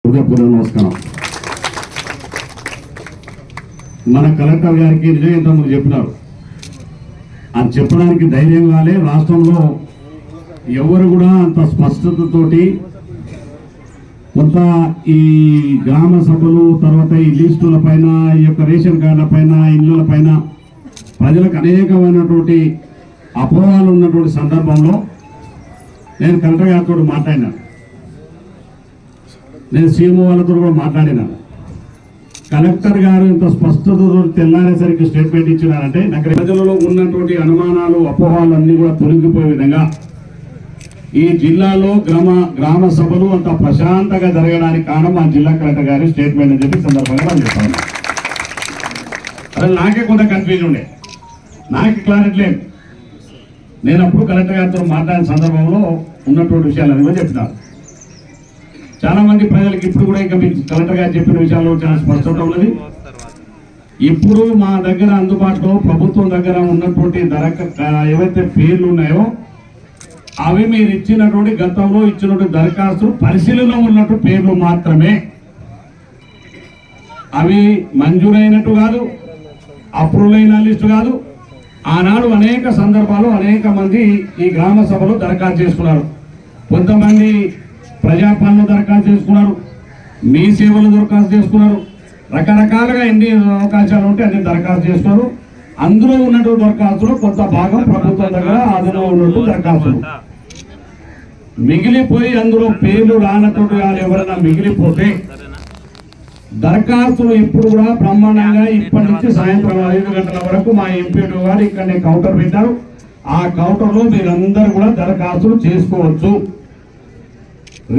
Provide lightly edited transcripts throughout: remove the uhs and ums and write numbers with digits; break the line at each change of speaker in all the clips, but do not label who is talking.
హృదయపూర్వక నమస్కారం. మన కలెక్టర్ గారికి నిజంగా ఇంతకుముందు చెప్పినారు, అది చెప్పడానికి ధైర్యం కాలే. రాష్ట్రంలో ఎవరు కూడా అంత స్పష్టతతోటి కొంత ఈ గ్రామ సభలు తర్వాత ఈ లిస్టుల పైన ఈ యొక్క రేషన్ కార్డుల పైన ఇళ్ళ పైన ప్రజలకు అనేకమైనటువంటి అపోహలు ఉన్నటువంటి సందర్భంలో నేను కలెక్టర్ గారితో మాట్లాడినాను. నేను సీఎంఓ వాళ్ళతో కూడా మాట్లాడినాను. కలెక్టర్ గారు ఇంత స్పష్టతతో తెల్లారేసరికి స్టేట్మెంట్ ఇచ్చినారంటే నాకు ప్రజలలో ఉన్నటువంటి అనుమానాలు అపోహాలు అన్నీ కూడా తొలగిపోయే విధంగా ఈ జిల్లాలో గ్రామ సభలు అంత ప్రశాంతంగా జరగడానికి కారణం మా జిల్లా కలెక్టర్ గారి స్టేట్మెంట్ అని చెప్పి సందర్భంగా నేను చెప్తాను. అసలు నాకే కొంత కన్ఫ్యూజన్ ఉండే, నాకు క్లారిటీ లేదు. నేను అప్పుడు కలెక్టర్ గారితో మాట్లాడిన సందర్భంలో ఉన్నటువంటి విషయాలని కూడా చెప్తాను. చాలా మంది ప్రజలకు ఇప్పుడు కూడా ఇంకా మీకు కలెక్టర్ గారు చెప్పిన విషయాల్లో చాలా స్పష్టత ఉన్నది. ఇప్పుడు మా దగ్గర అందుబాటులో ప్రభుత్వం దగ్గర ఉన్నటువంటి ఏవైతే పేర్లు ఉన్నాయో అవి మీరు ఇచ్చినటువంటి గతంలో ఇచ్చినటువంటి దరఖాస్తులు పరిశీలనలో ఉన్నట్టు పేర్లు మాత్రమే. అవి మంజూరైనట్టు కాదు, అప్రూవల్ అయిన లిస్టు కాదు. ఆనాడు అనేక సందర్భాలు అనేక మంది ఈ గ్రామ సభలో దరఖాస్తు చేసుకున్నారు. కొంతమంది ప్రజాపాలన దరఖాస్తు చేసుకున్నారు, మీ సేవలు దరఖాస్తు చేసుకున్నారు. రకరకాలుగా ఎన్ని అవకాశాలు ఉంటే అన్ని దరఖాస్తు చేసుకున్నారు. అందులో ఉన్నటువంటి దరఖాస్తులు కొంత భాగం ప్రభుత్వం దగ్గర అదులో ఉన్నట్టు దరఖాస్తులు మిగిలిపోయి అందులో పేర్లు రానటువంటి వాళ్ళు ఎవరైనా మిగిలిపోతే దరఖాస్తులు ఇప్పుడు కూడా బ్రహ్మాండంగా ఇప్పటి నుంచి సాయంత్రం 5 గంటల వరకు మా ఎంపీడీ గారు ఇక్కడ కౌంటర్ పెట్టారు. ఆ కౌంటర్లో మీరందరూ కూడా దరఖాస్తులు చేసుకోవచ్చు.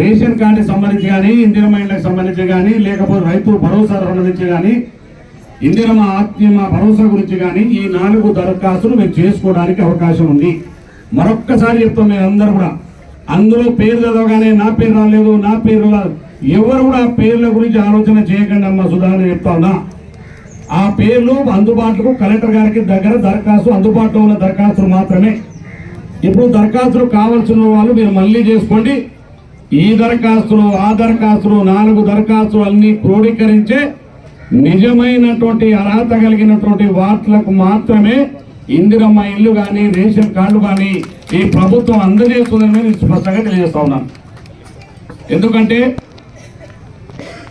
రేషన్ కార్డుకి సంబంధించి కానీ, ఇందిరమ్మ ఇళ్ళకి సంబంధించి కానీ, లేకపోతే రైతు భరోసా సంబంధించి కానీ, ఇందిరమ్మ ఆత్మీయ భరోసా గురించి కానీ ఈ 4 దరఖాస్తులు మీరు చేసుకోవడానికి అవకాశం ఉంది. మరొక్కసారి చెప్తాం, మీరు అందరూ కూడా అందులో పేరు చదవగానే నా పేరు రాలేదు, నా పేరు ఎవరు కూడా పేర్ల గురించి ఆలోచన చేయకండి అమ్మ సుధాని చెప్తా ఉన్నా. ఆ పేర్లు అందుబాటులో కలెక్టర్ గారికి దగ్గర దరఖాస్తు అందుబాటులో ఉన్న దరఖాస్తులు మాత్రమే. ఇప్పుడు దరఖాస్తులు కావాల్సిన వాళ్ళు మీరు మళ్ళీ చేసుకోండి. ఈ దరఖాస్తులు ఆ దరఖాస్తులు 4 దరఖాస్తులు అన్ని క్రోడీకరించే నిజమైనటువంటి అర్హత కలిగినటువంటి వార్తలకు మాత్రమే ఇందిరమ్మ ఇల్లు కానీ రేషన్ కార్డులు కానీ ఈ ప్రభుత్వం అందజేస్తుందని నేను స్పష్టంగా తెలియజేస్తా ఉన్నాను. ఎందుకంటే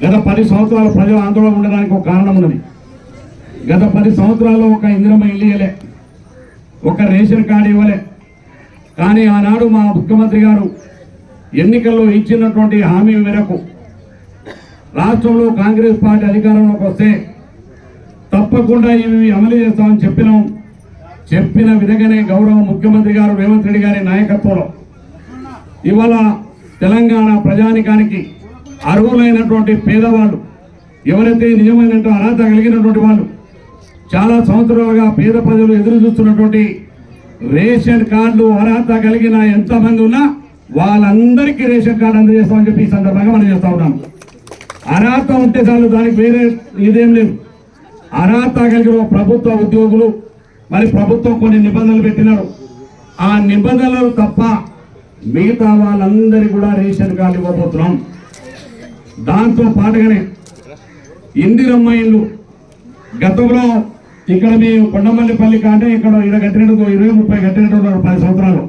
గత 10 సంవత్సరాల ప్రజలు ఆందోళన ఉండడానికి ఒక కారణం ఉన్నది. గత 10 సంవత్సరాల్లో ఒక ఇందిరమ్మ ఇల్లు ఇవ్వలే, ఒక రేషన్ కార్డు ఇవ్వలే. కానీ ఆనాడు మా ముఖ్యమంత్రి గారు ఎన్నికల్లో ఇచ్చినటువంటి హామీ మేరకు రాష్ట్రంలో కాంగ్రెస్ పార్టీ అధికారంలోకి వస్తే తప్పకుండా ఇవి అమలు చేస్తామని చెప్పిన విధంగానే గౌరవ ముఖ్యమంత్రి గారు రేవంత్ రెడ్డి గారి నాయకత్వంలో ఇవాళ తెలంగాణ ప్రజానికానికి అర్హులైనటువంటి పేదవాళ్ళు ఎవరైతే నిజమైన అర్హత కలిగినటువంటి వాళ్ళు చాలా సంవత్సరాలుగా పేద ప్రజలు ఎదురు చూస్తున్నటువంటి రేషన్ కార్డులు అర్హత కలిగిన ఎంతమంది ఉన్నా వాళ్ళందరికీ రేషన్ కార్డు అందజేస్తామని చెప్పి ఈ సందర్భంగా మనం చేస్తా ఉన్నాం. అర్హత ఉంటే చాలు, దానికి వేరే ఇదేం లేదు. అర్హత కలిగిన ప్రభుత్వ ఉద్యోగులు మరి ప్రభుత్వం కొన్ని నిబంధనలు పెట్టినారు. ఆ నిబంధనలు తప్ప మిగతా వాళ్ళందరికీ కూడా రేషన్ కార్డు ఇవ్వబోతున్నాం. దాంతో పాటుగానే ఇందిరమ్మ ఇల్లు గతంలో ఇక్కడ మీ కొండమల్లిపల్లి కంటే ఇక్కడ కట్టినట్టు 20-30 కట్టినట్టు 10 సంవత్సరాలు.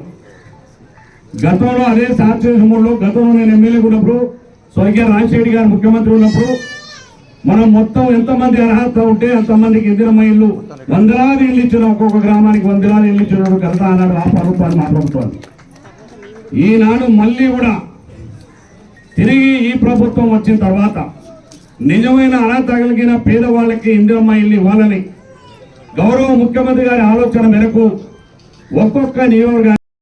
గతంలో అదే శాసనసభలో గతంలో నేను ఎమ్మెల్యే ఉన్నప్పుడు స్వర్గీయ రాజశేఖర్ గారు ముఖ్యమంత్రి ఉన్నప్పుడు మనం మొత్తం ఎంతమంది అర్హత ఉంటే అంతమందికి ఇందిరమ్మ ఇల్లు 100,000 ఇల్లు ఇచ్చిన, ఒక్కొక్క గ్రామానికి 100,000 ఇల్లు ఇచ్చిన కథ అన్నాడు ఆ ప్రభుత్వాన్ని, మా ప్రభుత్వాన్ని. ఈనాడు మళ్ళీ కూడా తిరిగి ఈ ప్రభుత్వం వచ్చిన తర్వాత నిజమైన అర్హత కలిగిన పేదవాళ్ళకి ఇందిరమ్మ ఇల్లు ఇవ్వాలని గౌరవ ముఖ్యమంత్రి గారి ఆలోచన మేరకు ఒక్కొక్క నియోజకవర్గానికి